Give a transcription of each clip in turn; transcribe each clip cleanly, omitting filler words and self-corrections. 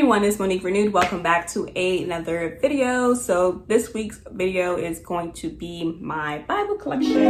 everyone, it's Monique Renewed. Welcome back to another video. So this week's video is going to be my Bible collection,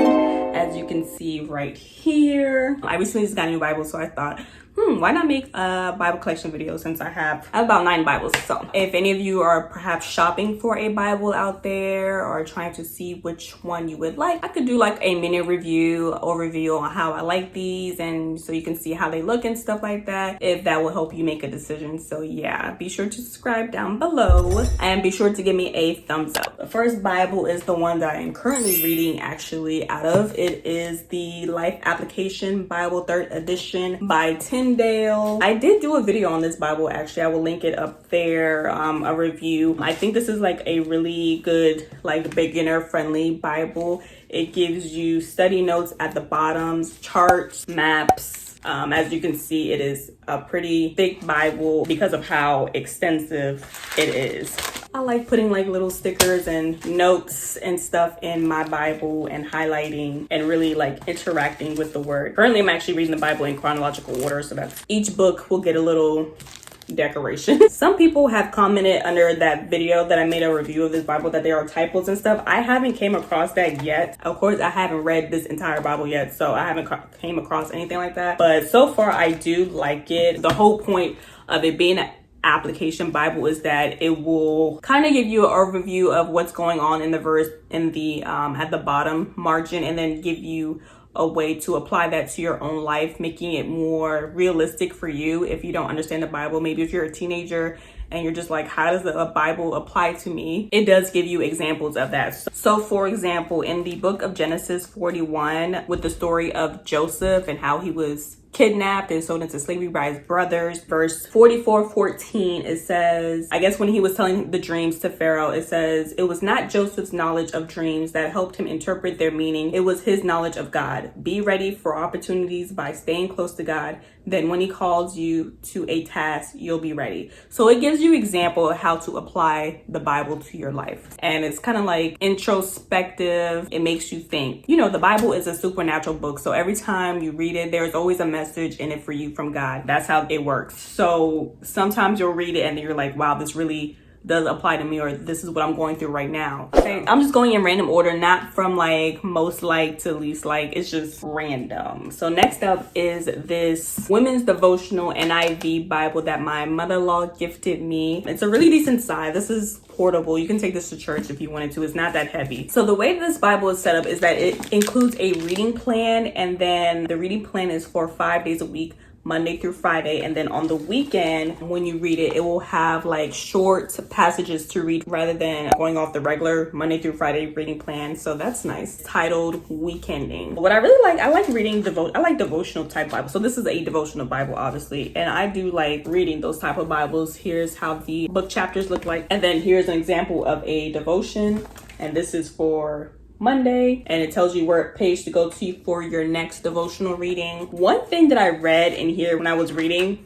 as you can see right here. I recently just got a new Bible, so I thought, why not make a Bible collection video since I have about 9 Bibles. So if any of you are perhaps shopping for a Bible out there or trying to see which one you would like, I could do like a mini review, overview on how I like these, and so you can see how they look and stuff like that, if that will help you make a decision. So yeah, be sure to subscribe down below and be sure to give me a thumbs up. The first Bible is the one that I am currently reading actually out of. It is the Life Application Bible 3rd edition by Tyndale. I did do a video on this Bible actually. I will link it up there, a review. I think this is like a really good, like beginner friendly Bible. It gives you study notes at the bottoms, charts, maps. As you can see, it is a pretty thick Bible because of how extensive it is. I like putting like little stickers and notes and stuff in my Bible and highlighting and really like interacting with the word. Currently, I'm actually reading the Bible in chronological order, so that each book will get a little decoration. Some people have commented under that video that I made a review of this Bible that there are typos and stuff. I haven't came across that yet. Of course, I haven't read this entire Bible yet, so I haven't came across anything like that. But so far, I do like it. The whole point of it being an application Bible is that it will kind of give you an overview of what's going on in the verse in the at the bottom margin, and then give you a way to apply that to your own life, making it more realistic for you if you don't understand the Bible. Maybe if you're a teenager and you're just like, how does the Bible apply to me? It does give you examples of that. So for example, in the book of Genesis 41, with the story of Joseph and how he was kidnapped and sold into slavery by his brothers, verse 44:14, it says, I guess when he was telling the dreams to Pharaoh, it says, it was not Joseph's knowledge of dreams that helped him interpret their meaning. It was his knowledge of God. Be ready for opportunities by staying close to God. Then when he calls you to a task, you'll be ready. So it gives you example of how to apply the Bible to your life. And it's kind of like introspective. It makes you think. You know, the Bible is a supernatural book. So every time you read it, there's always a message in it for you from God. That's how it works. So sometimes you'll read it and you're like, wow, this really does apply to me, or this is what I'm going through right now. Okay, I'm just going in random order, not from like most like to least like, it's just random. So next up is this women's devotional NIV Bible that my mother-in-law gifted me. It's a really decent size. This is portable. You can take this to church if you wanted to. It's not that heavy. So the way this Bible is set up is that it includes a reading plan, and then the reading plan is for 5 days a week, Monday through Friday, and then on the weekend when you read it, it will have like short passages to read rather than going off the regular Monday through Friday reading plan. So that's nice. It's titled Weekending. What I really like, I like reading I like devotional type Bible. So this is a devotional Bible, obviously, and I do like reading those type of Bibles. Here's how the book chapters look like, and then here's an example of a devotion, and this is for Monday, and it tells you what page to go to for your next devotional reading. One thing that I read in here when I was reading,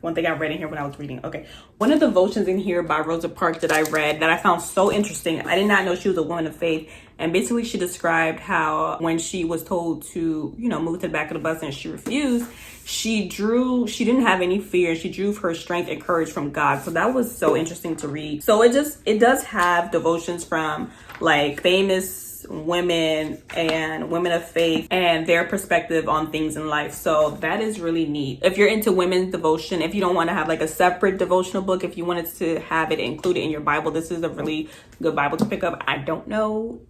okay, one of the devotions in here by Rosa Parks that I read that I found so interesting. I did not know she was a woman of faith, and basically she described how when she was told to, you know, move to the back of the bus and she refused, she didn't have any fear. She drew her strength and courage from God. So that was so interesting to read. So it does have devotions from like famous women and women of faith and their perspective on things in life. So that is really neat. If you're into women's devotion, if you don't want to have like a separate devotional book, if you wanted to have it included in your Bible, this is a really good Bible to pick up. I don't know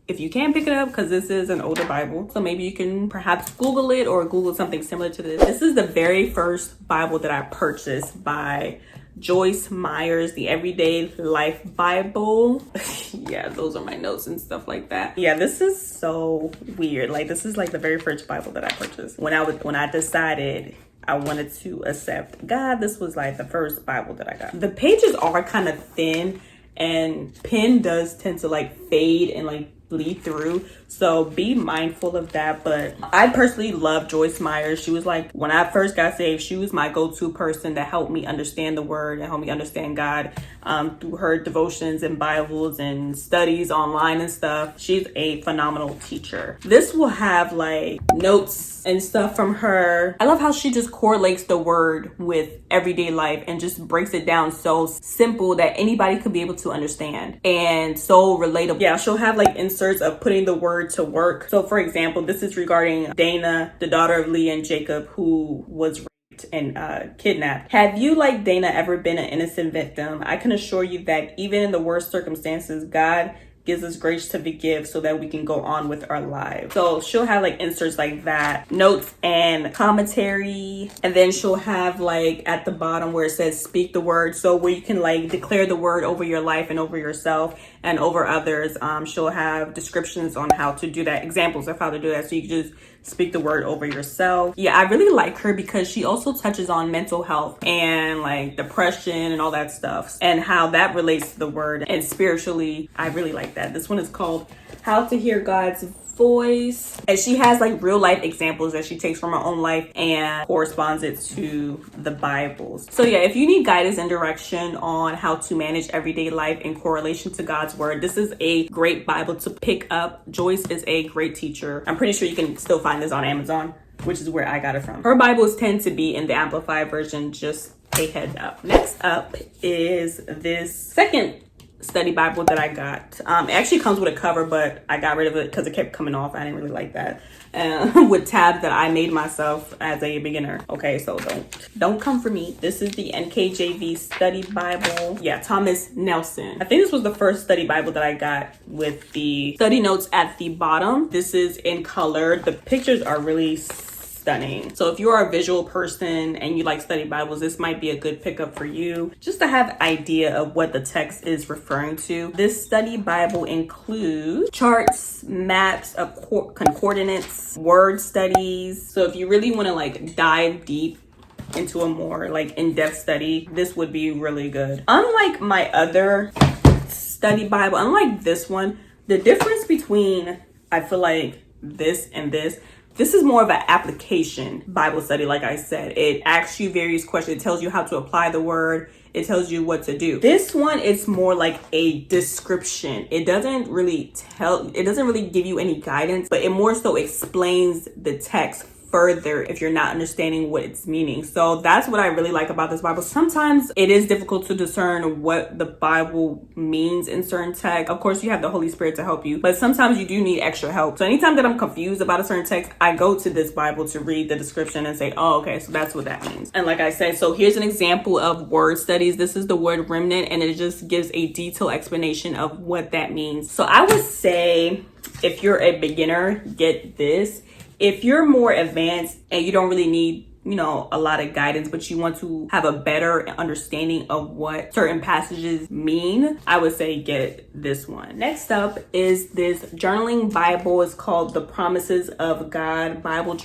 if you can pick it up because this is an older Bible. So maybe you can perhaps Google it or Google something similar to this. This is the very first Bible that I purchased by Joyce, Meyer's The Everyday Life Bible. Yeah, those are my notes and stuff like that. Yeah, this is so weird. Like, this is like the very first Bible that I purchased. When I decided I wanted to accept God, this was like the first Bible that I got. The pages are kind of thin, and pen does tend to like fade and like bleed through. So be mindful of that. But I personally love Joyce Meyer. She was like, when I first got saved, she was my go-to person that helped me understand the word and helped me understand God through her devotions and Bibles and studies online and stuff. She's a phenomenal teacher. This will have like notes and stuff from her. I love how she just correlates the word with everyday life and just breaks it down so simple that anybody could be able to understand and so relatable. Yeah, she'll have like inserts of putting the word to work. So for example, this is regarding Dana, the daughter of Leah and Jacob, who was raped and kidnapped. Have you, like Dana, ever been an innocent victim? I can assure you that even in the worst circumstances, God gives us grace to forgive so that we can go on with our lives. So she'll have like inserts like that, notes and commentary. And then she'll have like at the bottom where it says speak the word. So where you can like declare the word over your life and over yourself and over others. She'll have descriptions on how to do that, examples of how to do that. So you can just speak the word over yourself. Yeah, I really like her because she also touches on mental health and like depression and all that stuff and how that relates to the word. And spiritually, I really like that. This one is called How to Hear God's Voice. And she has like real life examples that she takes from her own life and corresponds it to the Bibles. So yeah, if you need guidance and direction on how to manage everyday life in correlation to God's word, this is a great Bible to pick up. Joyce is a great teacher. I'm pretty sure you can still find this on Amazon, which is where I got it from. Her Bibles tend to be in the Amplified version, just a heads up. Next up is this second study Bible that I got. It actually comes with a cover, but I got rid of it because it kept coming off. I didn't really like that. With tabs that I made myself as a beginner. Okay, so don't come for me. This is the NKJV study Bible. Yeah, Thomas Nelson. I think this was the first study Bible that I got with the study notes at the bottom. This is in color. The pictures are really stunning. So if you are a visual person and you like study Bibles, this might be a good pickup for you just to have an idea of what the text is referring to. This study Bible includes charts, maps of concordance, word studies. So if you really want to like dive deep into a more like in-depth study, this would be really good. Unlike my other study Bible, unlike this one, the difference between, I feel like, this and this is more of an application Bible study. Like I said, it asks you various questions. It tells you how to apply the word. It tells you what to do. This one is more like a description. It doesn't really give you any guidance, but it more so explains the text further if you're not understanding what it's meaning. So that's what I really like about this Bible. Sometimes it is difficult to discern what the Bible means in certain text. Of course, you have the Holy Spirit to help you, but sometimes you do need extra help. So anytime that I'm confused about a certain text, I go to this Bible to read the description and say, oh, okay, so that's what that means. And like I said, so here's an example of word studies. This is the word remnant, and it just gives a detailed explanation of what that means. So I would say if you're a beginner, get this. If you're more advanced and you don't really need, a lot of guidance, but you want to have a better understanding of what certain passages mean, I would say get this one. Next up is this journaling Bible. It's called The Promises of God Bible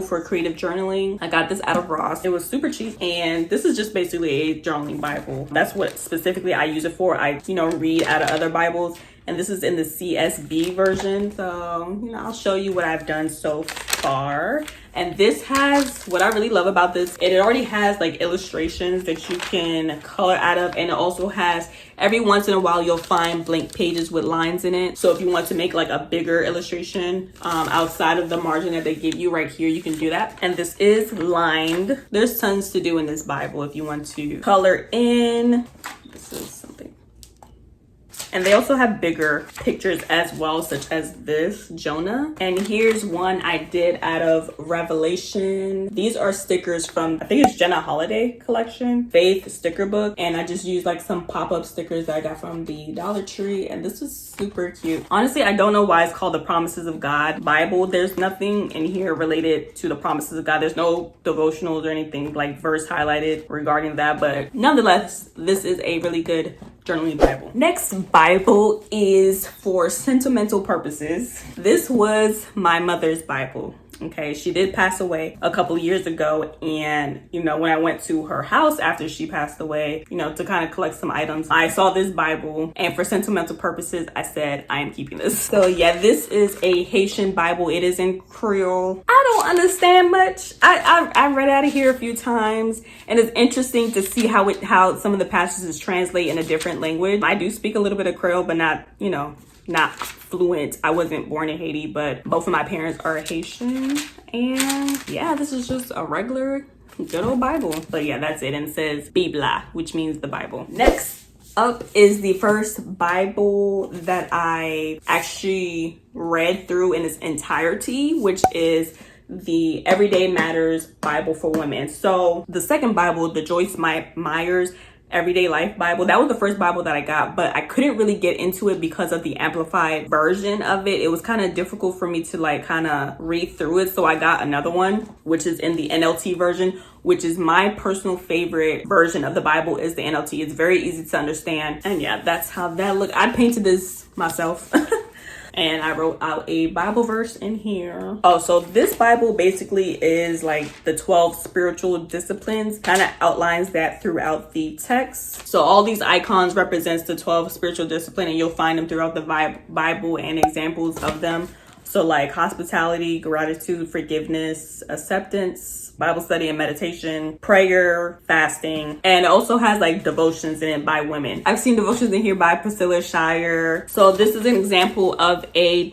for Creative Journaling. I got this out of Ross. It was super cheap, and this is just basically a journaling Bible. That's what specifically I use it for. I, read out of other Bibles, and this is in the CSB version. So, I'll show you what I've done so far. And this has, what I really love about this, it already has like illustrations that you can color out of, and it also has, every once in a while, you'll find blank pages with lines in it. So if you want to make like a bigger illustration outside of the margin that they give you right here, you can do that. And this is lined. There's tons to do in this Bible if you want to color in. This is something. And they also have bigger pictures as well, such as this, Jonah. And here's one I did out of Revelation. These are stickers from, I think it's Jenna Holiday collection, Faith sticker book. And I just used like some pop-up stickers that I got from the Dollar Tree. And this was super cute. Honestly, I don't know why it's called the Promises of God Bible. There's nothing in here related to the promises of God. There's no devotionals or anything like verse highlighted regarding that. But nonetheless, this is a really good journaling Bible. Next Bible is for sentimental purposes. This was my mother's Bible. Okay, she did pass away a couple years ago, and you know, when I went to her house after she passed away, you know, to kind of collect some items, I saw this Bible, and for sentimental purposes, I said I am keeping this. So yeah, this is a Haitian Bible. It is in Creole. I don't understand much. I read out of here a few times, and it's interesting to see how some of the passages translate in a different language. I do speak a little bit of Creole, but not, you know, not fluent. I wasn't born in Haiti, but both of my parents are Haitian. And yeah, this is just a regular good old Bible. But yeah, that's it. And it says Bib La, which means the Bible. Next up is the first Bible that I actually read through in its entirety, which is the Everyday Matters Bible for Women. So the second Bible, the Joyce Meyer's Everyday Life Bible, that was the first Bible that I got, but I couldn't really get into it because of the amplified version of it. It was kind of difficult for me to like kind of read through it. So I got another one, which is in the NLT version, which is my personal favorite version of the Bible is the NLT. It's very easy to understand. And yeah, that's how that looked. I painted this myself. And I wrote out a Bible verse in here. Oh, so this Bible basically is like the 12 spiritual disciplines, kind of outlines that throughout the text. So all these icons represents the 12 spiritual discipline, and you'll find them throughout the Bible and examples of them. So like hospitality, gratitude, forgiveness, acceptance, Bible study and meditation, prayer, fasting, and it also has like devotions in it by women. I've seen devotions in here by Priscilla Shire. So this is an example of a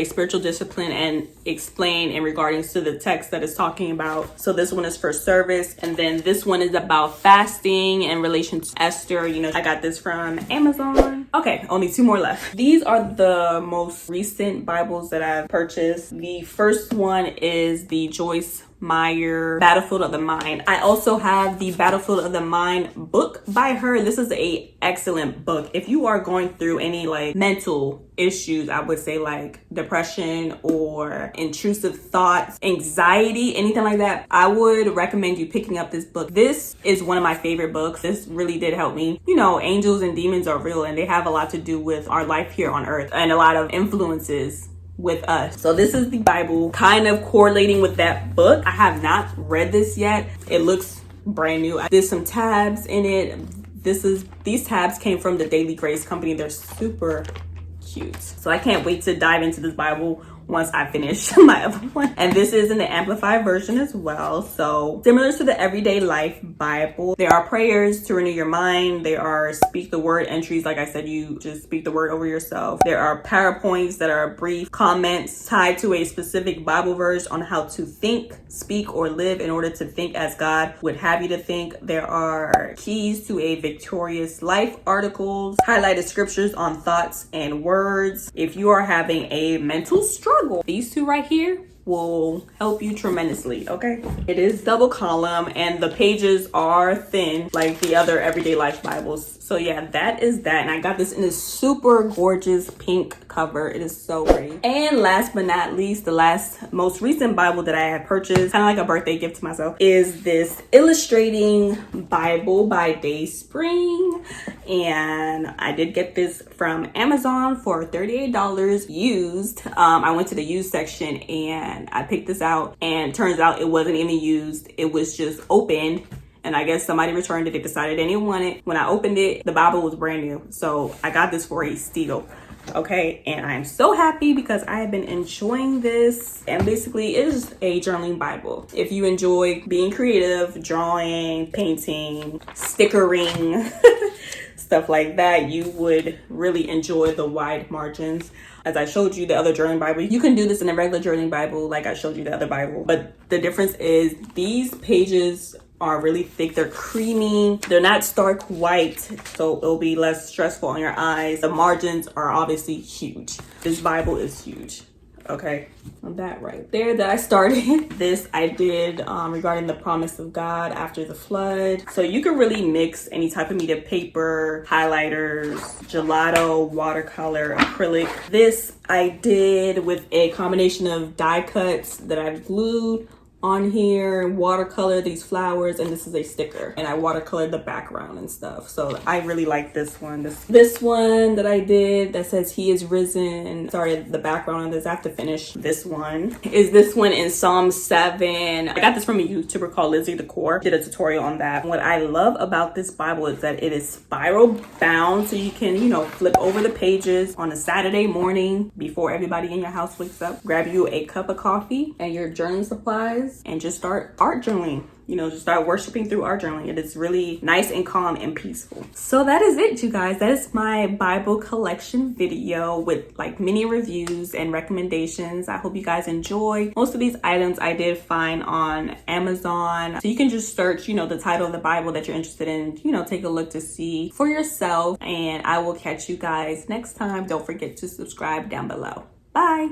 spiritual discipline and explain in regards to the text that it's talking about. So this one is for service, and then this one is about fasting in relation to Esther. You know, I got this from Amazon. Okay, only 2 more left. These are the most recent Bibles that I've purchased. The first one is the Joyce Meyer Battlefield of the Mind. I also have the Battlefield of the Mind book by her. This is a excellent book. If you are going through any like mental issues, I would say like depression or intrusive thoughts, anxiety, anything like that, I would recommend you picking up this book. This is one of my favorite books. This really did help me. You know, angels and demons are real, and they have a lot to do with our life here on earth and a lot of influences with us. So this is the Bible kind of correlating with that book. I have not read this yet. It looks brand new. There's some tabs in it. These tabs came from the Daily Grace company. They're super cute. So I can't wait to dive into this Bible once I finish my other one. And this is in the amplified version as well. So similar to the Everyday Life Bible, there are prayers to renew your mind. There are speak the word entries. Like I said, you just speak the word over yourself. There are PowerPoints that are brief comments tied to a specific Bible verse on how to think, speak, or live in order to think as God would have you to think. There are keys to a victorious life articles, highlighted scriptures on thoughts and words. If you are having a mental struggle, these 2 right here will help you tremendously. Okay, it is double column and the pages are thin like the other Everyday Life Bibles. So yeah, that is that. And I got this in this super gorgeous pink cover. It is so pretty. And last but not least, the most recent Bible that I have purchased, kind of like a birthday gift to myself, is this illustrating Bible by DaySpring. And I did get this from Amazon for $38 used. I went to the used section and I picked this out, and turns out it wasn't even used. It was just open, and I guess somebody returned it. They decided they didn't want it. When I opened it, the Bible was brand new. So I got this for a steal. Okay, and I'm so happy because I have been enjoying this. And basically it is a journaling Bible. If you enjoy being creative, drawing, painting, stickering, stuff like that, you would really enjoy the wide margins. As I showed you the other journaling Bible, you can do this in a regular journaling Bible like I showed you the other Bible. But the difference is these pages are really thick. They're creamy. They're not stark white, so it'll be less stressful on your eyes. The margins are obviously huge. This Bible is huge. Okay, that right there that I started. This I did regarding the promise of God after the flood. So you can really mix any type of media paper, highlighters, gelato, watercolor, acrylic. This I did with a combination of die cuts that I've glued on here, watercolor these flowers, and this is a sticker. And I watercolored the background and stuff. So I really like this one. This one that I did that says he is risen. Sorry, the background on this, I have to finish. This one is this one in Psalm 7. I got this from a YouTuber called Lizzie Decor. Did a tutorial on that. What I love about this Bible is that it is spiral bound, so you can, you know, flip over the pages on a Saturday morning before everybody in your house wakes up. Grab you a cup of coffee and your journaling supplies and just start art journaling. You know, just start worshiping through art journaling. It is really nice and calm and peaceful. So that is it, you guys. That is my Bible collection video with like mini reviews and recommendations. I hope you guys enjoy. Most of these items I did find on Amazon. So you can just search, you know, the title of the Bible that you're interested in, you know, take a look to see for yourself. And I will catch you guys next time. Don't forget to subscribe down below. Bye.